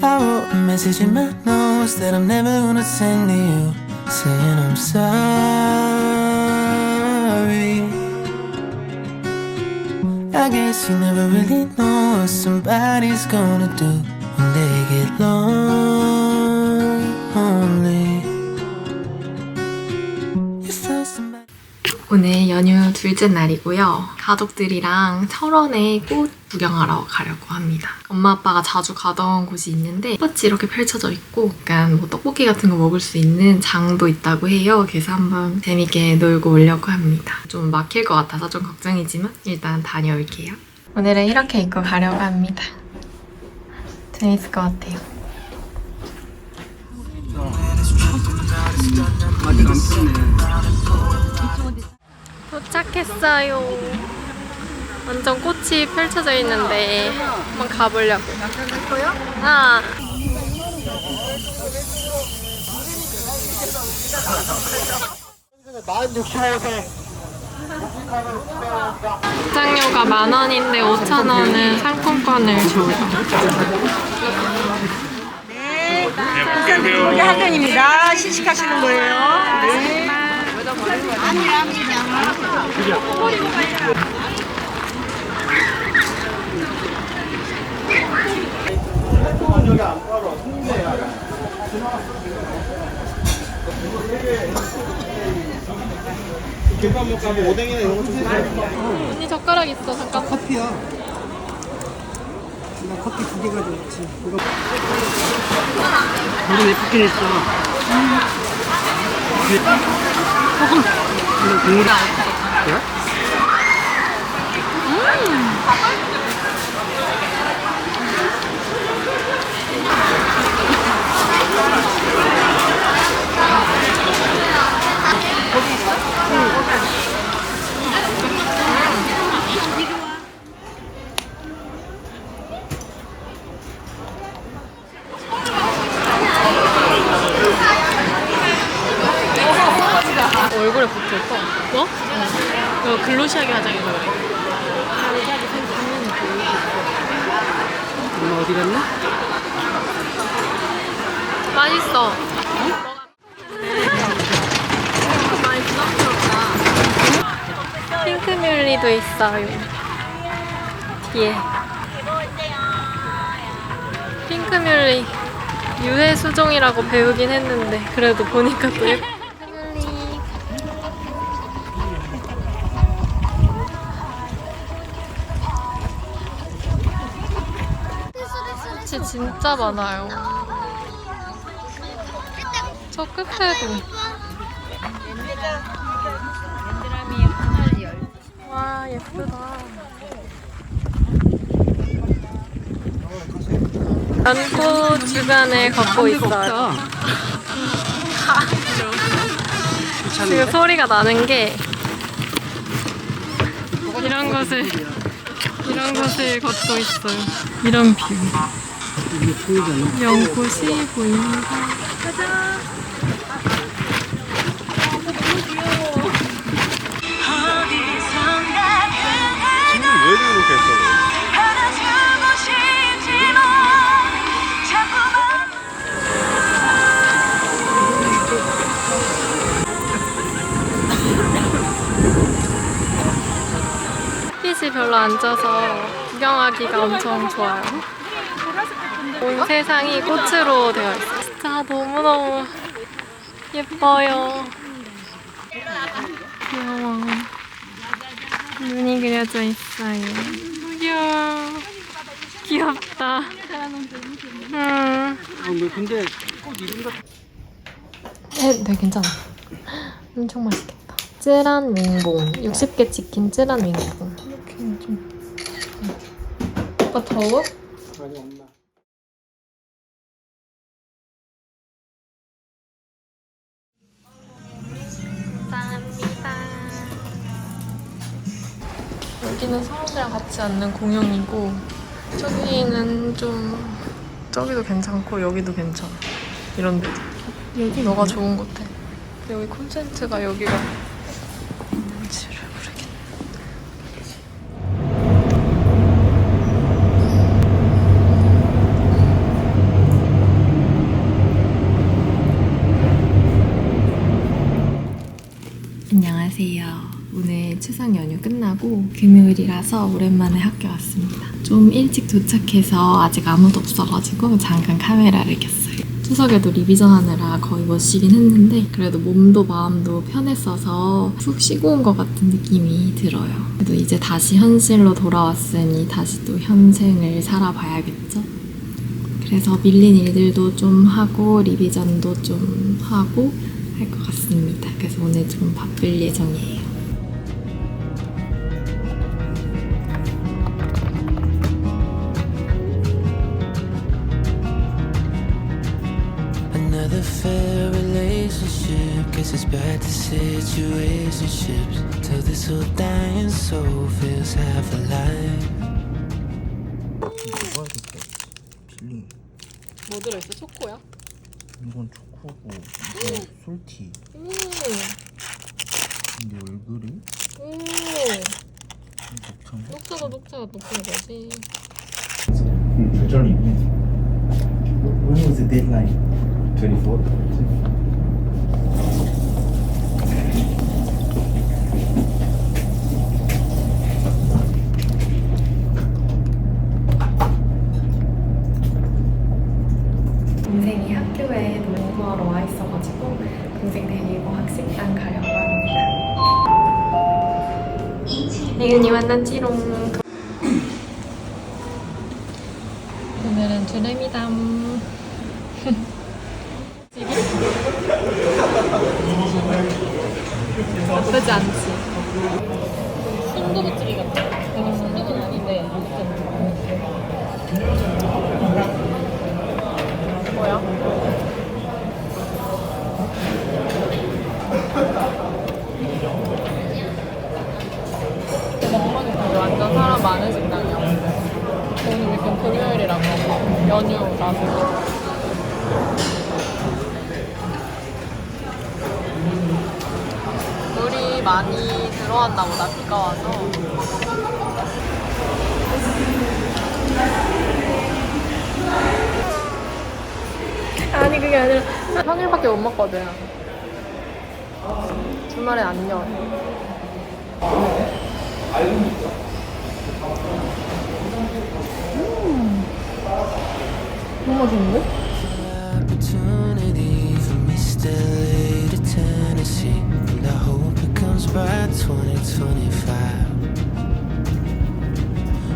I wrote a message in my notes that I'm never gonna send to you, saying I'm sorry. I guess you never really know what somebody's gonna do when they get lonely. You found somebody. 오늘 연휴 둘째 날이고요. 가족들이랑 철원에 꽃 구경하러 가려고 합니다. 엄마 아빠가 자주 가던 곳이 있는데 꽃이 이렇게 펼쳐져 있고 약간 뭐 떡볶이 같은 거 먹을 수 있는 장도 있다고 해요. 그래서 한번 재밌게 놀고 오려고 합니다. 좀 막힐 것 같아서 좀 걱정이지만 일단 다녀올게요. 오늘은 이렇게 입고 가려고 합니다. 재밌을 것 같아요. 도착했어요. 완전 꽃이 펼쳐져 있는데 한번 가보려고. 갈거요? 아. 입장료가 10,000원인데 5,000원은 상품권을 줘요. 네, 우리 학생입니다. 시식하시는 거예요. 네. 김밥 먹고 오뎅이나 이런 거좀 언니 젓가락 있어. 잠깐. 커피야. 나 커피 2개 가져왔지. 이거 물은 예쁘긴 했어. 이거 국물이 그래? 얼굴에 붙어있어. 뭐? 이거 글로시하게 화장해서 그래. 엄마 어디 갔나? 맛있어. 맛있어? 핑크뮬리도 있어요. 뒤에. 핑크뮬리 유해 수종이라고 배우긴 했는데 그래도 보니까 또 예뻐. 꽃이 진짜 많아요. 저 끝에도. 와, 예쁘다. 연꽃 주변을 걷고 있어요. 지금 소리가 나는 게 이런 곳을 걷고 있어요. 이런 뷰. 이게 보이잖아. 연꽃이 보입니다. 가자. 지금 왜 이렇게 했어? 햇빛이 별로 안 쪄서 구경하기가 엄청 좋아요. 온 세상이 꽃으로 되어 있어요. 진짜 너무너무 예뻐요. 귀여워. 눈이 그려져 있어요. 귀여워. 귀엽다. 근데 꽃 이름 같은 네, 괜찮아. 엄청 맛있겠다. 쯔란 윙봉. 60개 치킨 쯔란 윙봉. 이렇게 좀. 오빠 더워? 많이 없나? 감사합니다. 여기는 사람들이랑 같이 앉는 공용이고 저기는 좀 저기도 괜찮고 여기도 괜찮아. 이런 데도. 여기 너가 좋은 것 같아. 여기 콘센트가 여기가 뭔지를 모르겠네. 오늘 추석 연휴 끝나고 금요일이라서 오랜만에 학교 왔습니다. 좀 일찍 도착해서 아직 아무도 없어가지고 잠깐 카메라를 켰어요. 추석에도 리비전 하느라 거의 못 쉬긴 했는데 그래도 몸도 마음도 편했어서 푹 쉬고 온 것 같은 느낌이 들어요. 그래도 이제 다시 현실로 돌아왔으니 다시 또 현생을 살아봐야겠죠? 그래서 밀린 일들도 좀 하고 리비전도 좀 하고 할 것 같습니다. 그래서 오늘 좀 바쁠 예정이에요. Another fair relationship. Guess it's back to situationships. Till this whole dying soul feels half alive. 먹어야겠다. 빌리. 뭐 들어있어? 초코야? 이건 초코고 이건 솔티. 이게 얼굴이? 녹차인가? 녹차가 거지. 조절이 있네. When was the deadline? 24th. 동생이 학교에 농구하러 와 있어가지고 동생 데리고 학식당 가려고 합니다. 혜은이 만났지롱. 오늘은 주름이담. 나쁘지 않지? 순두부찌개 같아. 되게 순두부는 아닌데 뭐야? 먹방이 완전 사람 많은 식당이야. 오늘 지금 금요일이라고 연휴라서. 물이 많이 들어왔나 보다, 비가 와서. 아니 그게 아니라 평일밖에 못 먹거든. 주말엔 안 열. 너무 맛있는데? Opportunity for me still late to Tennessee, and I hope it comes by 2025.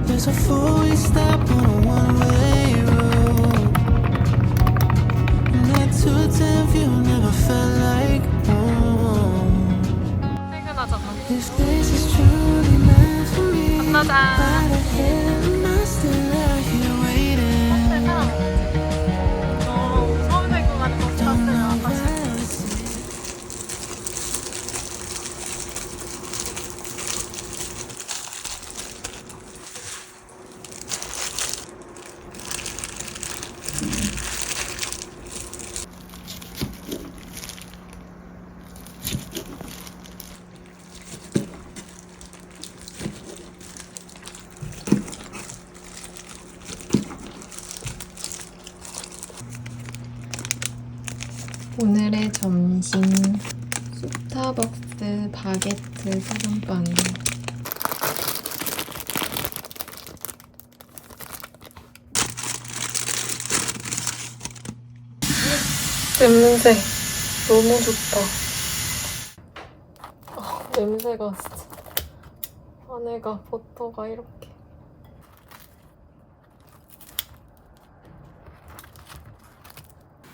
There's a four-way stop on a one-way road, and that 210 view never felt like home. 퇴근하자. This place is truly meant for me. 만나자. Why the hell am I still out here waiting? 서울대 가는 거 탔어요. 오늘의 점심 스타벅스 바게트 소금빵이에요. 냄새 너무 좋다. 냄새가 진짜 안에가 버터가 이렇게.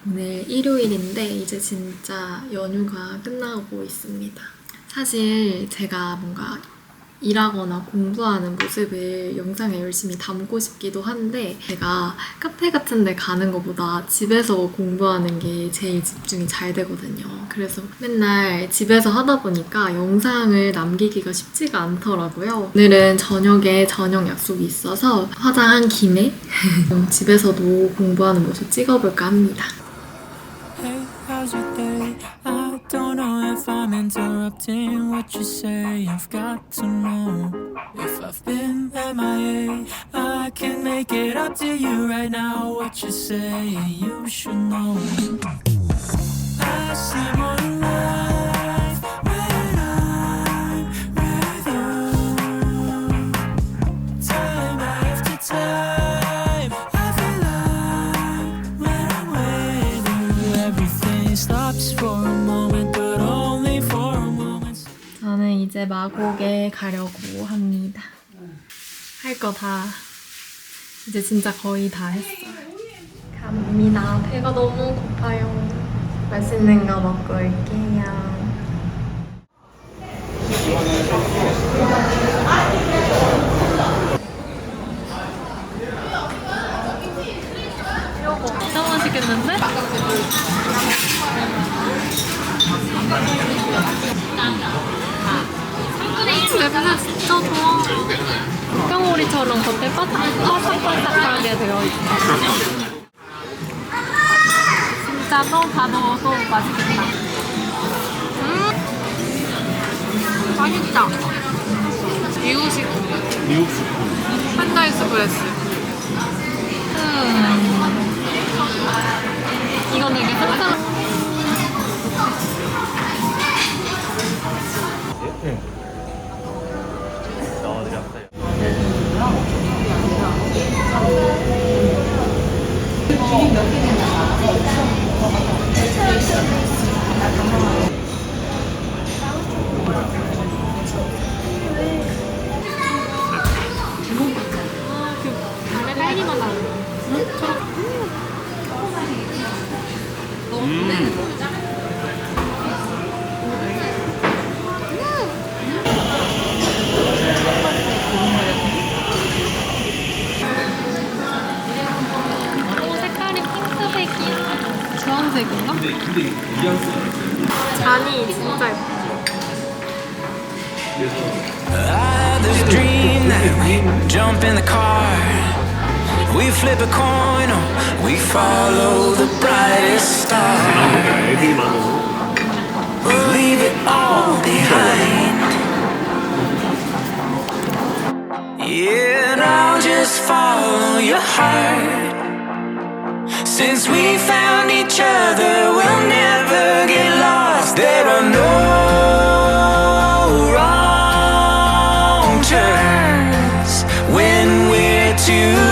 오늘 일요일인데 이제 진짜 연휴가 끝나고 있습니다. 사실 제가 뭔가 일하거나 공부하는 모습을 영상에 열심히 담고 싶기도 한데 제가 카페 같은 데 가는 것보다 집에서 공부하는 게 제일 집중이 잘 되거든요. 그래서 맨날 집에서 하다 보니까 영상을 남기기가 쉽지가 않더라고요. 오늘은 저녁에 저녁 약속이 있어서 화장한 김에 집에서도 공부하는 모습 찍어볼까 합니다. Hey, how's your day? I don't know if I'm interrupting what you say. I've got to know if I've been MIA. I can make it up to you right now. What you say, you should know. I see more life when I'm with 이제 마곡에 가려고 합니다. 할 거 다 이제 진짜 거의 다 했어요. 갑니다. 배가 너무 고파요. 맛있는 거 먹고 올게요. 이거 진짜 맛있겠는데? 냄새 진짜 좋아. 흑경오리처럼 겉에 바삭바삭하게 되어 있어. 진짜 다 넣어서 맛있겠다. 맛있다. 미우식 팬다이스프레스. 이건 되게 상상. 안에 딸기만 나오네. 색깔이 핑크색이야. 주황색인가? 잔이 진짜 예뻐. There's a dream that we jump in the car, we flip a coin, or we follow the brightest star. We leave it all behind. Yeah, and I'll just follow your heart. Since we found each other, we'll never get lost. There are no wrong turns when we're together.